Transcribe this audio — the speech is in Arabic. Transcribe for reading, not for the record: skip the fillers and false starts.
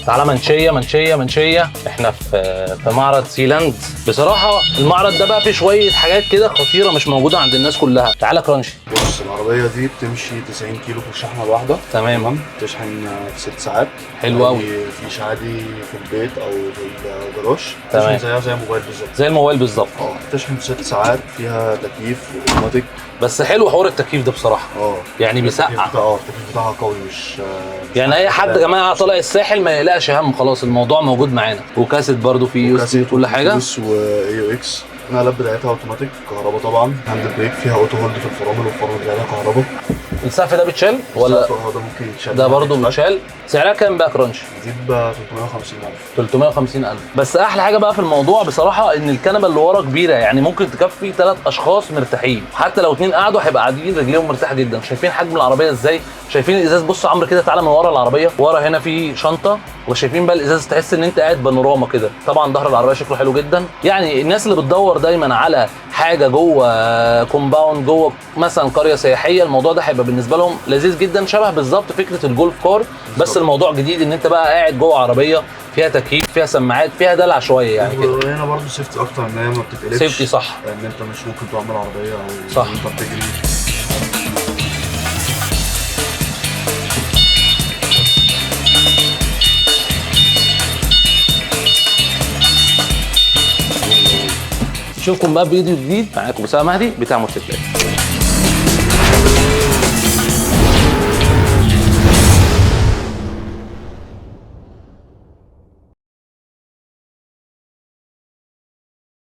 تعالى منشيه. احنا في معرض سيلاند. بصراحه المعرض ده بقى فيه شويه حاجات كده خطيره مش موجوده عند الناس كلها. تعالى كرانشي. بص العربيه دي بتمشي 90 كيلو في الشحنه الواحده. تمام. بتشحن في 6 ساعات. حلو قوي. مفيش عادي في البيت او في الجراج. تمام. بتشحن زيها زي الموبايل بالظبط. زي الموبايل بالظبط. بتشحن في 6 ساعات. فيها تكييف اوتوماتيك. بس حلو حوار التكييف ده بصراحه. يعني بيسقع. التكييف بتاعها قوي مش يعني اي حد يا جماعه طالع الساحل ما يقلقش هم، خلاص الموضوع موجود معانا. وكاسيت برده في يو اس بي كل حاجه. واي او اكس. القلب بتاعتها اوتوماتيك كهرباء طبعا. هاند بريك. فيها اوتو هولد في الفرامل والفرامل بتاعتها كهرباء. السقف ده بيتشال ولا؟ ده ممكن يتشال. ده برضه بيتشال. سعرها كام بقى كرانش؟ دي ب 350,000. 350,000. بس احلى حاجه بقى في الموضوع بصراحه ان الكنبه اللي ورا كبيره، يعني ممكن تكفي 3 اشخاص مرتاحين. حتى لو 2 قعدوا هيبقى قاعدين رجليهم مرتاحه جدا. شايفين حجم العربيه ازاي؟ شايفين الازاز؟ بص يا عمرو كده تعالى من ورا العربيه. ورا هنا في شنطه، وشايفين بقى الازاز تحس ان انت قاعد بانوراما كده. طبعا ظهر العربيه شكله حلو جدا. يعني الناس اللي بتدور دايما على حاجه جوه كومباوند، جوه مثلا قريه سياحيه، الموضوع ده هيبقى بالنسبه لهم لذيذ جدا. شبه بالظبط فكره الجولف كار، بس الموضوع جديد ان انت بقى قاعد جوه عربيه فيها تكييف، فيها سماعات، فيها دلع شويه يعني كده. وهنا برضه سيفتي اكتر، ان هي ما بتتقلبش. سيفتي صح. لان انت مش ممكن تعمل عربيه او صح. انت بتجري. اشوفكم بقى فيديو جديد. معاكم اسامه مهدي بتاع موتوسيكلات.